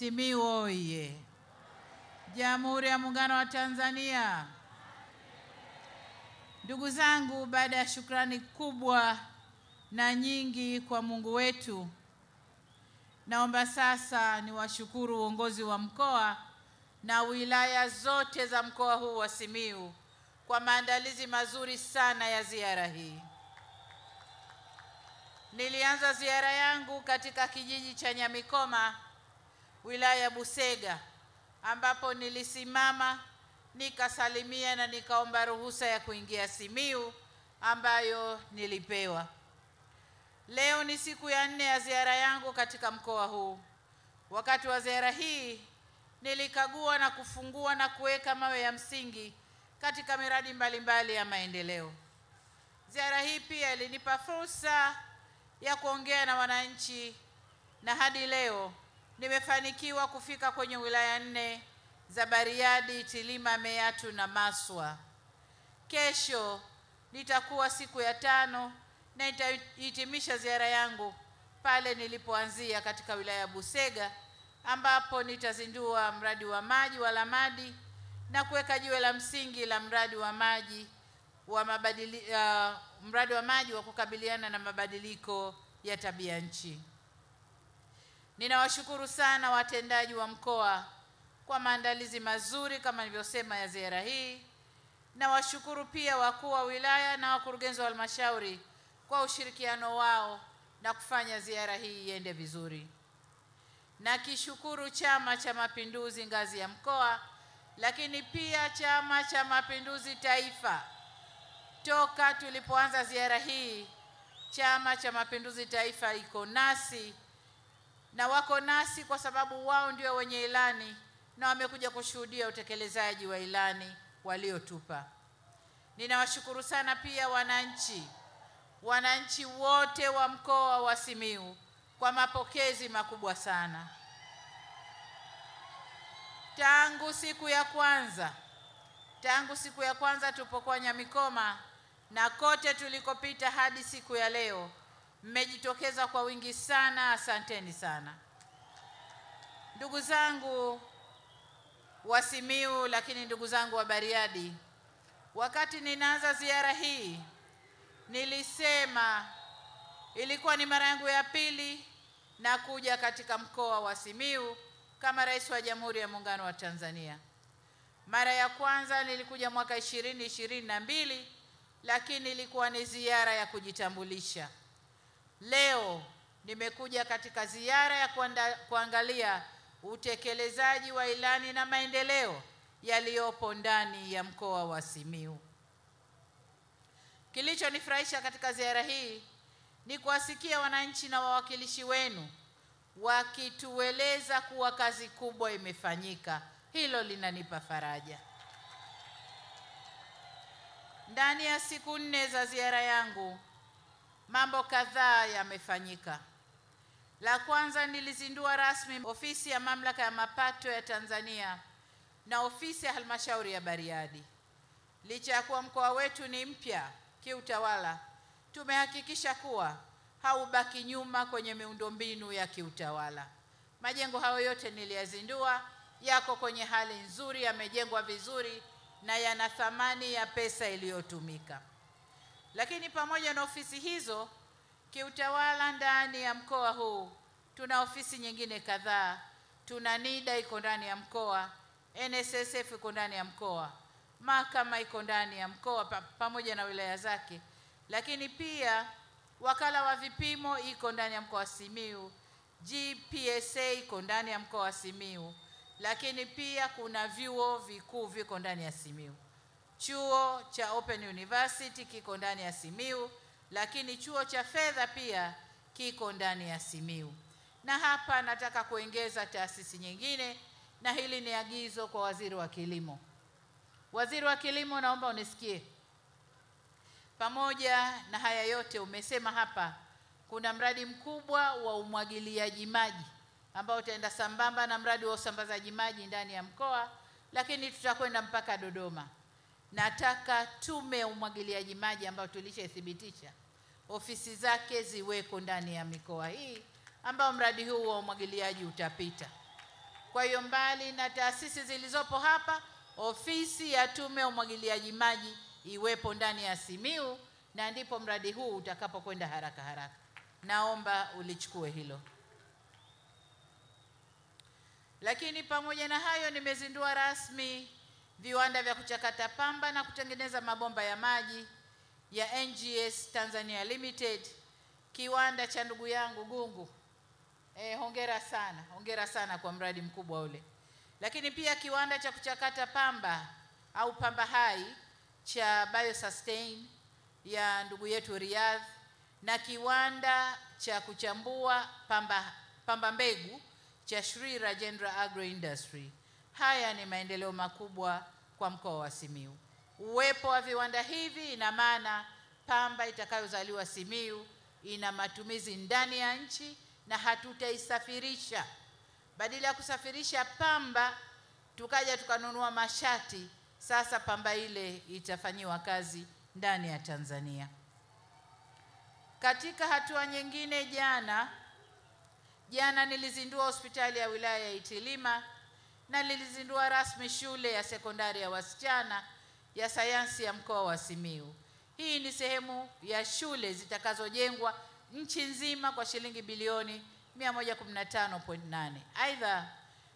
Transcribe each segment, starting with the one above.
Simiyu oye! Jamhuri ya Muungano wa Tanzania. Ndugu zangu, baada ya shukrani kubwa na nyingi kwa Mungu wetu, naomba sasa niwashukuru uongozi wa mkoa na wilaya zote za mkoa huu wa Simiyu kwa maandalizi mazuri sana ya ziara hii. Nilianza ziara yangu katika kijiji cha Nyamikoma, wilaya ya Busega, ambapo nilisimama nikasalimia na nikaomba ruhusa ya kuingia Simiyu ambayo nilipewa. Leo ni siku ya 4 ya ziara yangu katika mkoa huu. Wakati wa ziara hii nilikagua na kufungua na kuweka mawe ya msingi katika miradi mbalimbali ya maendeleo. Ziara hii pia ilinipa fursa ya kuongea na wananchi, na hadi leo nimefanikiwa kufika kwenye wilaya 4 za Bariadi, Itilima, Meatu na Maswa. Kesho nitakuwa siku ya 5 na nitahitimisha ziara yangu pale nilipoanzia katika wilaya ya Busega, ambapo nitazindua mradi wa maji wa Lamadi na kuweka jiwe la msingi la mradi wa maji wa kukabiliana na mabadiliko ya tabia nchi. Ninawashukuru sana watendaji wa mkoa kwa maandalizi mazuri kama nilivyosema ya ziara hii. Nawashukuru pia wakuu wa wilaya na wakurugenzi wa halmashauri kwa ushirikiano wao na kufanya ziara hii iende vizuri. Nakishukuru Chama cha Mapinduzi ngazi ya mkoa, lakini pia Chama cha Mapinduzi Taifa. Toka tulipoanza ziara hii, Chama cha Mapinduzi Taifa iko nasi na wako nasi kwa sababu wao ndio wenye ilani na wamekuja kushuhudia utekelezaji wa ilani waliotupa. Ninawashukuru sana pia wananchi wote wa mkoa wa Simiyu kwa mapokezi makubwa sana. Tangu siku ya kwanza tulipokuwa Nyamikoma na kote tulikopita hadi siku ya leo, mmejitokeza kwa wingi sana. Asanteni sana. Ndugu zangu wa Simiyu, lakini ndugu zangu wa Bariadi, wakati ninaanza ziara hii nilisema ilikuwa ni mara yangu ya 2 na kuja katika mkoa wa Simiyu kama Rais wa Jamhuri ya Muungano wa Tanzania. Mara ya kwanza nilikuja mwaka 2022, lakini ilikuwa ni ziara ya kujitambulisha. Leo nimekuja katika ziara ya kuangalia utekelezaji wa ilani na maendeleo yaliyopo ndani ya mkoa wa Simiyu. Kilichonifurahisha katika ziara hii ni kuwasikia wananchi na wawakilishi wenu wakitueleza kuwa kazi kubwa imefanyika. Hilo linanipa faraja. Ndani ya siku 4 za ziara yangu, mambo kadhaa yamefanyika. La kwanza, nilizindua rasmi ofisi ya Mamlaka ya Mapato ya Tanzania na ofisi ya Halmashauri ya Bariadi. Licha ya kuwa mkoa wetu ni mpya kiutawala, tumehakikisha kuwa haubaki nyuma kwenye miundombinu ya kiutawala. Majengo hayo yote niliyazindua, yako kwenye hali nzuri, yamejengwa vizuri na yana thamani ya pesa iliyotumika. Lakini pamoja na ofisi hizo kiutawala ndani ya mkoa huu, tuna ofisi nyingine kadhaa. Tuna NIDA iko ndani ya mkoa, NSSF iko ndani ya mkoa, mahakama iko ndani ya mkoa pamoja na wilaya zake, lakini pia wakala wa vipimo iko ndani ya mkoa wa Simiyu, GPSA iko ndani ya mkoa wa Simiyu, lakini pia kuna vyuo vikuu viko ndani ya Simiyu. Chuo cha Open University kiko ndani ya Simiyu, lakini chuo cha fedha pia kiko ndani ya Simiyu. Na hapa nataka kuongeza taasisi nyingine, na hili ni agizo kwa Waziri wa Kilimo. Waziri wa Kilimo, naomba unisikie. Pamoja na haya yote umesema hapa kuna mradi mkubwa wa umwagiliaji maji ambao utaenda sambamba na mradi wa usambazaji maji ndani ya mkoa, lakini tutakwenda mpaka Dodoma. Nataka tume ya umwagiliaji maji ambayo tulishathibitisha ofisi zake ziweko ndani ya mikoa hii ambao mradi huu wa umwagiliaji utapita. Kwa hiyo mbali na taasisi zilizopo hapa, ofisi ya Tume ya Umwagiliaji Maji iwepo ndani ya Simiyu, na ndipo mradi huu utakapokwenda haraka haraka. Naomba ulichukue hilo. Lakini pamoja na hayo, nimezindua rasmi viwanda vya kuchakata pamba na kutengeneza mabomba ya maji ya NGS Tanzania Limited, kiwanda cha ndugu yangu Gungu. Hongera sana kwa mradi mkubwa ule. Lakini pia kiwanda cha kuchakata pamba au pamba hai cha BioSustain ya ndugu yetu Riyadh, na kiwanda cha kuchambua pamba mbegu cha Sri Rajendra Agro Industry. Haya ni maendeleo makubwa kwa mkoa wa Simiyu. Uwepo wa viwanda hivi ina maana pamba itakayozaliwa Simiyu ina matumizi ndani ya nchi na hatutaisafirisha. Badala ya kusafirisha pamba tukaja tukanunua mashati, sasa pamba ile itafanyiwa kazi ndani ya Tanzania. Katika hatua nyingine, jana nilizindua hospitali ya wilaya ya Itilima na nilizindua rasmi shule ya sekondari ya wasichana ya sayansi ya mkoa wa Simiyu. Hii ni sehemu ya shule zitakazojengwa nchi nzima kwa shilingi bilioni 115.8. Aidha,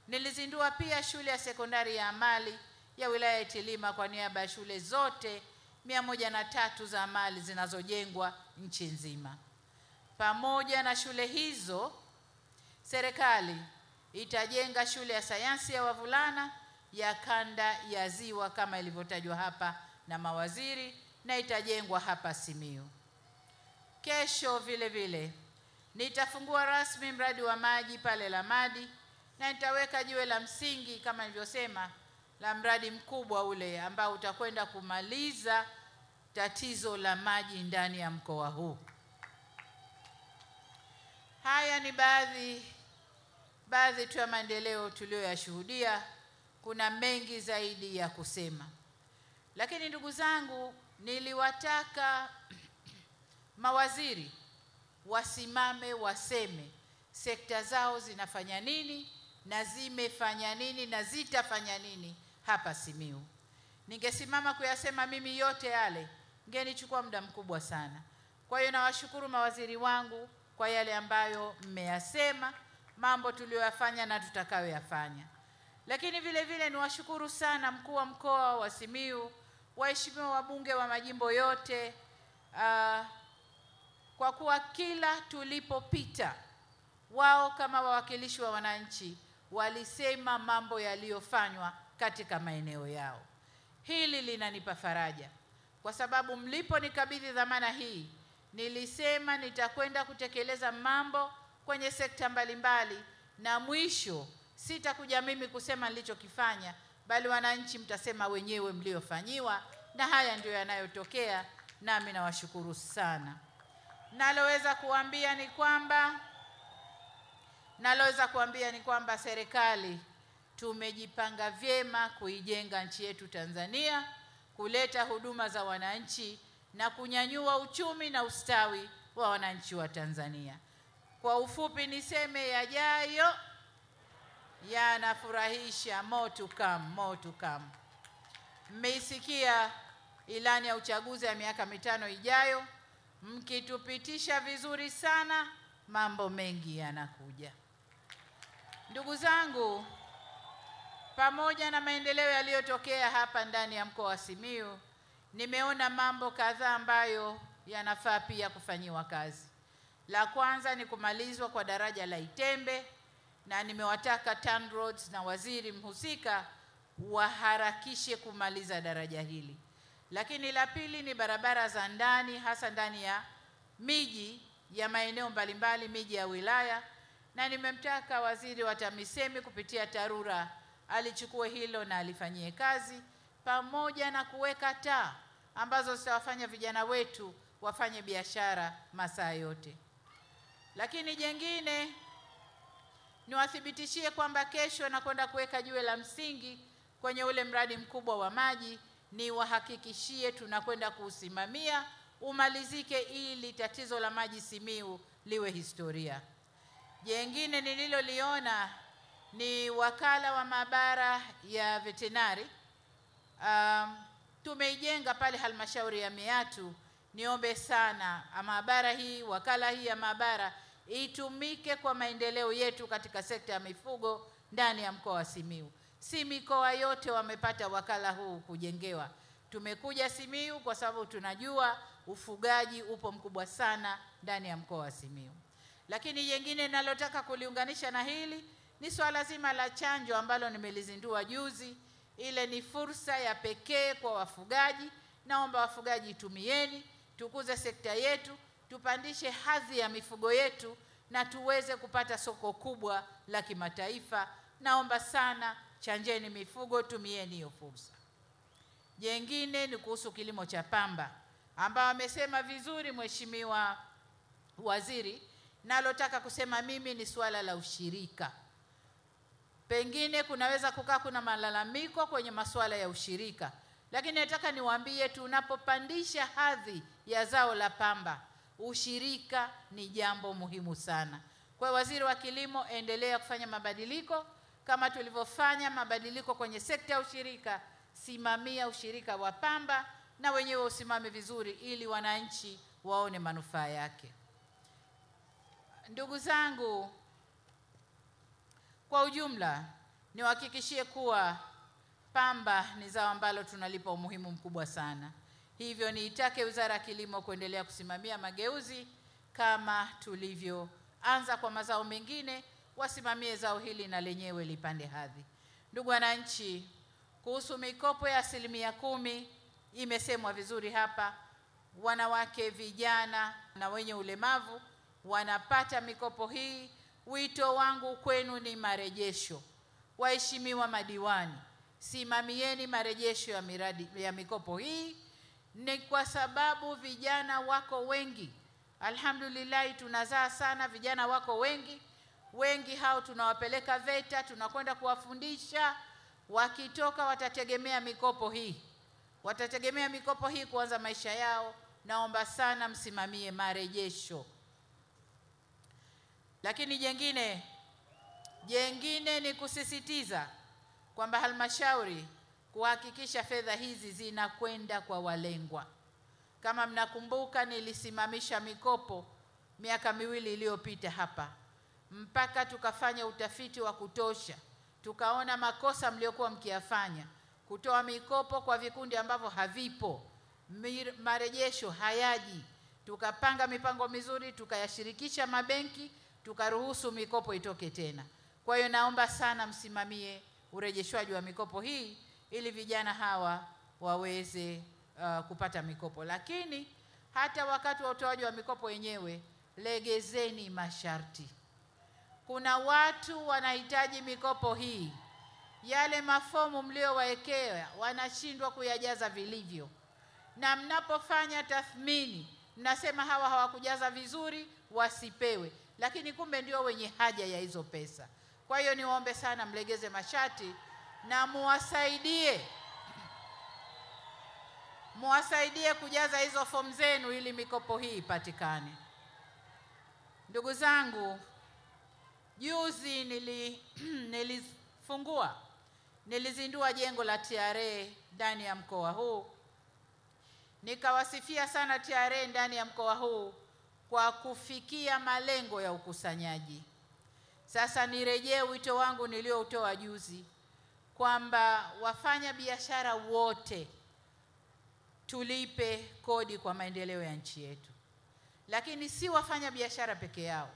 nilizindua pia shule ya sekondari ya amali ya wilaya ya Itilima kwa niaba ya shule zote 103 za amali zinazojengwa nchi nzima. Pamoja na shule hizo, serikali itajenga shule ya sayansi ya wavulana ya kanda ya Ziwa kama ilivyotajwa hapa na mawaziri, na itajengwa hapa Simiyu. Kesho vile vile nitafungua rasmi mradi wa maji pale Lamadi, na nitaweka jiwe la msingi kama nilivyosema la mradi mkubwa ule ambao utakwenda kumaliza tatizo la maji ndani ya mkoa huu. Haya ni baadhi tu ya maendeleo tuliyoyashuhudia. Kuna mengi zaidi ya kusema, lakini ndugu zangu, niliwataka mawaziri wasimame waseme sekta zao zinafanya nini na zimefanya nini na zitafanya nini hapa Simiyu. Ningesimama kuyasema mimi yote yale, ngenichukua muda mkubwa sana. Kwa hiyo nawashukuru mawaziri wangu kwa yale ambayo mmeyasema, mambo tuliyoyafanya na tutakayoyafanya. Lakini vile vile niwashukuru sana mkuu wa mkoa wa Simiyu, waheshimiwa wabunge wa majimbo yote, kwa kuwa kila tulipopita wao kama wawakilishi wa wananchi walisema mambo yaliyofanywa katika maeneo yao. Hili linanipa faraja kwa sababu mliponikabidhi dhamana hii nilisema nitakwenda kutekeleza mambo kwenye sekta mbalimbali, na mwisho sitakuja mimi kusema nilichokifanya, bali wananchi mtasema wenyewe mliofanyiwa, na haya ndio yanayotokea, nami nawashukuru sana. Naloweza kuambia ni kwamba serikali tumejipanga vyema kuijenga nchi yetu Tanzania, kuleta huduma za wananchi na kunyanyua uchumi na ustawi wa wananchi wa Tanzania. Kwa ufupi niseme yajayo yanafurahisha, more to come. Mmeisikia ilani ya uchaguzi ya miaka 5 ijayo, mkitupitisha vizuri sana, mambo mengi yanakuja. Ndugu zangu, pamoja na maendeleo yaliyotokea hapa ndani ya mkoa wa Simiyu, nimeona mambo kadhaa ambayo yanafaa pia kufanyiwa kazi. La kwanza ni kumalizwa kwa daraja la Itembe, na nimewataka TANROADS na waziri mhusika waharakishe kumaliza daraja hili. Lakini la pili ni barabara za ndani, hasa ndani ya miji ya maeneo mbalimbali, miji ya wilaya, na nimemtaka waziri wa TAMISEMI kupitia TARURA alichukue hilo na alifanyie kazi, pamoja na kuweka taa ambazo zitawafanya vijana wetu wafanye biashara masaa yote. Lakini jengine niwathibitishie kwamba kesho nakwenda kuweka jiwe la msingi kwenye ule mradi mkubwa wa maji. Ni wahakikishie tunakwenda kuusimamia umalizike, ili tatizo la maji Simiyu liwe historia. Jengine nililoliona ni wakala wa maabara ya veterinary. Tumeijenga pale halmashauri ya Meatu. Niombe sana maabara hii, wakala hii ya maabara itumike kwa maendeleo yetu katika sekta ya mifugo ndani ya mkoa wa Simiyu. Si mikoa yote wamepata wakala huu kujengewa. Tumekuja Simiyu kwa sababu tunajua ufugaji upo mkubwa sana ndani ya mkoa wa Simiyu. Lakini jengine nalotaka kuliunganisha na hili ni swala zima la chanjo ambalo nimelizindua juzi. Ile ni fursa ya pekee kwa wafugaji. Naomba wafugaji tumieni, tukuze sekta yetu, tupandishe hadhi ya mifugo yetu na tuweze kupata soko kubwa la kimataifa. Naomba sana chanjeni mifugo, tumieni hiyo fursa. Jengine ni kuhusu kilimo cha pamba ambao amesema vizuri Mheshimiwa Waziri. Nalotaka kusema mimi ni swala la ushirika. Pengine kunaweza kukaa kuna malalamiko kwenye masuala ya ushirika, lakini nataka niwaambie tunapopandisha hadhi ya zao la pamba, ushirika ni jambo muhimu sana. Kwa Waziri wa Kilimo, endelea kufanya mabadiliko kama tulivyofanya mabadiliko kwenye sekta ya ushirika. Simamia ushirika wa pamba na wenyewe usimame vizuri ili wananchi waone manufaa yake. Ndugu zangu, kwa ujumla niwahakikishie kuwa pamba ni zao ambalo tunalipa umuhimu mkubwa sana. Hivyo niitake Wizara ya Kilimo kuendelea kusimamia mageuzi kama tulivyoanza kwa mazao mengine, wasimamie zao hili na lenyewe lipande hadhi. Ndugu wananchi, kuhusu mikopo ya 10% imesemwa vizuri hapa. Wanawake, vijana na wenye ulemavu wanapata mikopo hii. Wito wangu kwenu ni marejesho. Waheshimiwa madiwani, simamieni marejesho ya miradi ya mikopo hii. Ni kwa sababu vijana wako wengi. Alhamdulillah, tunazaa sana, vijana wako wengi. Wengi hao tunawapeleka VETA, tunakwenda kuwafundisha. Wakitoka watategemea mikopo hii. Watategemea mikopo hii kuanza maisha yao. Naomba sana msimamie marejesho. Lakini jengine ni kusisitiza kwamba halmashauri kuhakikisha fedha hizi zinakwenda kwa walengwa. Kama mnakumbuka, nilisimamisha mikopo miaka 2 iliyopita hapa mpaka tukafanya utafiti wa kutosha. Tukaona makosa mliokuwa mkiyafanya, kutoa mikopo kwa vikundi ambavyo havipo, marejesho hayaji. Tukapanga mipango mizuri, tukayashirikisha mabenki, tukaruhusu mikopo itoke tena. Kwa hiyo naomba sana msimamie urejeshwaji wa mikopo hii ili vijana hawa waweze kupata mikopo. Lakini hata wakati wa utoaji wa mikopo yenyewe, legezeni masharti. Kuna watu wanahitaji mikopo hii, yale mafomu mliowaekea wanashindwa kuyajaza vilivyo, na mnapofanya tathmini mnasema hawa hawakujaza vizuri, wasipewe, lakini kumbe ndio wenye haja ya hizo pesa. Kwa hiyo niwaombe sana mlegeze masharti na muwasaidie kujaza hizo fomu zenu ili mikopo hii ipatikane. Ndugu zangu, juzi nilizindua jengo la TRA ndani ya mkoa huu. Nikawasifia sana TRA ndani ya mkoa huu kwa kufikia malengo ya ukusanyaji. Sasa nirejee wito wangu nilioutoa juzi kwamba wafanya biashara wote tulipe kodi kwa maendeleo ya nchi yetu. Lakini si wafanya biashara peke yao.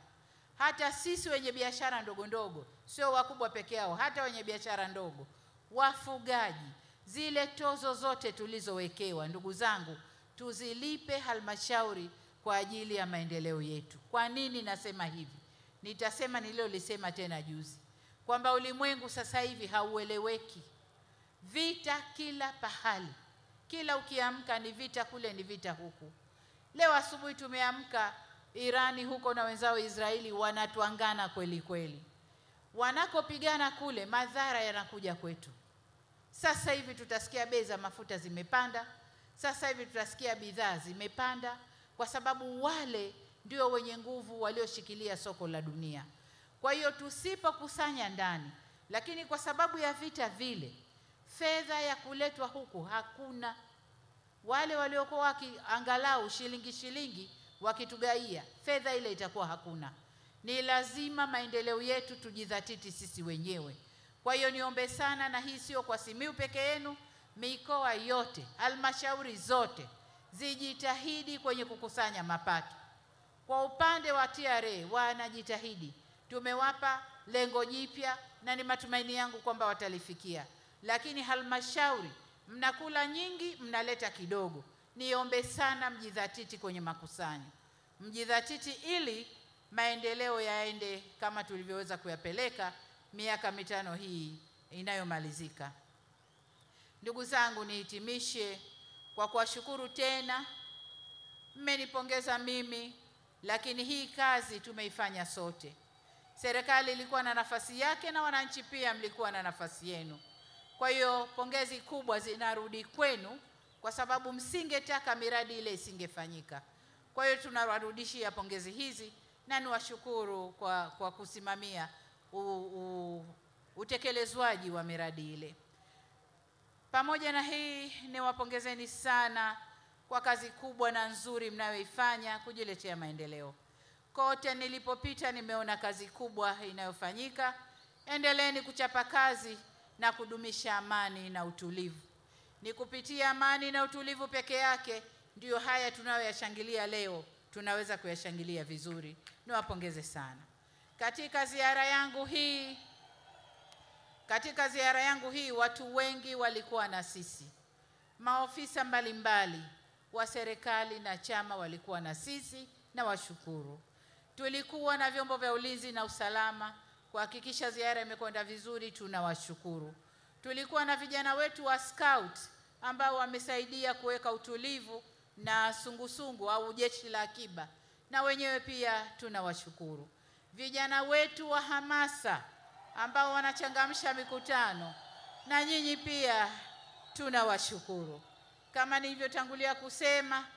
Hata sisi wenye biashara ndogo ndogo, sio wakubwa peke yao, hata wenye biashara ndogo, wafugaji, zile tozo zote tulizowekewa, ndugu zangu, tuzilipe halmashauri kwa ajili ya maendeleo yetu. Kwa nini nasema hivi? Nitasema nililolisema tena juzi, kwamba ulimwengu sasa hivi haueleweki. Vita kila pahali. Kila ukiamka ni vita kule, ni vita huku. Leo asubuhi tumeamka Irani huko na wenzao Israeli wanatuangana kweli kweli. Wanakopigana kule, madhara yanakuja kwetu. Sasa hivi tutasikia bei za mafuta zimepanda. Sasa hivi tutasikia bidhaa zimepanda, kwa sababu wale ndio wenye nguvu walioshikilia soko la dunia. Kwa hiyo tusipokusanya ndani, lakini kwa sababu ya vita vile fedha ya kuletwa huku hakuna. Wale waliokuwa wakiangalau shilingi wakitugaia, fedha ile itakuwa hakuna. Ni lazima maendeleo yetu tujidhatiti sisi wenyewe. Kwa hiyo niombe sana, na hii sio kwa Simiyu peke yenu, mikoa yote, halmashauri zote zijitahidi kwenye kukusanya mapato. Kwa upande wa TRA wanajitahidi, tumewapa lengo jipya na ni matumaini yangu kwamba watalifikia. Lakini halmashauri mnakula nyingi, mnaleta kidogo. Niombe sana mjidhatiti kwenye makusanyo, mjidhatiti ili maendeleo yaende kama tulivyoweza kuyapeleka miaka 5 hii inayomalizika. Ndugu zangu, nihitimishe kwa kuwashukuru tena. Mmenipongeza mimi, lakini hii kazi tumeifanya sote. Serikali ilikuwa na nafasi yake na wananchi pia mlikuwa na nafasi yenu. Kwa hiyo pongezi kubwa zinarudi kwenu, kwa sababu msingetaka miradi ile isingefanyika. Kwa hiyo tunawarudishia pongezi hizi na niwashukuru kwa kusimamia utekelezwaji wa miradi ile. Pamoja na hii, niwapongezeni sana kwa kazi kubwa na nzuri mnayoifanya kujiletea maendeleo. Kote nilipopita nimeona kazi kubwa inayofanyika. Endeleeni kuchapa kazi na kudumisha amani na utulivu. Ni kupitia amani na utulivu peke yake ndiyo haya tunayoyashangilia leo tunaweza kuyashangilia vizuri. Niwapongeze sana. Katika ziara yangu hii watu wengi walikuwa na sisi. Maofisa mbalimbali wa serikali na chama walikuwa na sisi, na washukuru. Tulikuwa na vyombo vya ulinzi na usalama kuhakikisha ziara imekwenda vizuri, tunawashukuru. Tulikuwa na vijana wetu wa scout ambao wamesaidia kuweka utulivu na sungusungu au jeshi la akiba, na wenyewe pia tunawashukuru. Vijana wetu wa hamasa ambao wanachangamsha mikutano, na nyinyi pia tunawashukuru. Kama nilivyotangulia kusema,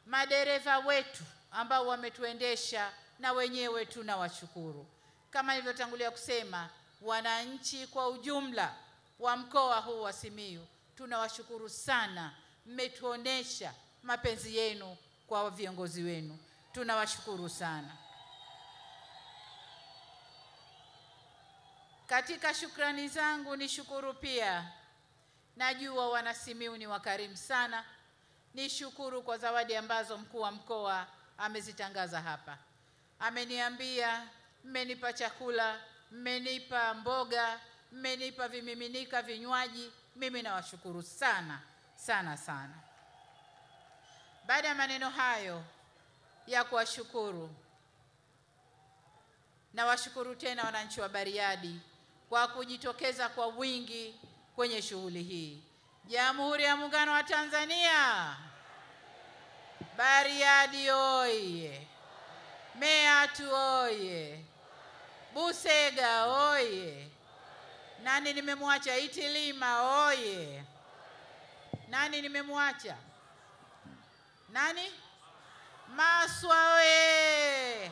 madereva wetu ambao wametuendesha, na wenyewe tunawashukuru. Kama nilivyotangulia kusema, wananchi kwa ujumla wa mkoa huu wa Simiyu tunawashukuru sana. Mmetuonesha mapenzi yenu kwa viongozi wenu, tunawashukuru sana. Katika shukrani zangu nishukuru pia, najua wana Simiyu ni wakarimu sana. Nishukuru kwa zawadi ambazo mkuu wa mkoa amezitangaza hapa. Ameniambia mmenipa chakula, mmenipa mboga, mmenipa vimiminika, vinywaji. Mimi nawashukuru sana sana sana. Baada ya maneno hayo ya kuwashukuru, nawashukuru tena wananchi wa Bariadi kwa kujitokeza kwa wingi kwenye shughuli hii. Jamhuri ya Muungano wa Tanzania. Bariadi oye! Meatu oye! Busega oye! Nani nimemwacha? Itilima oye! Nani nimemwacha? Nani? Maswa oye!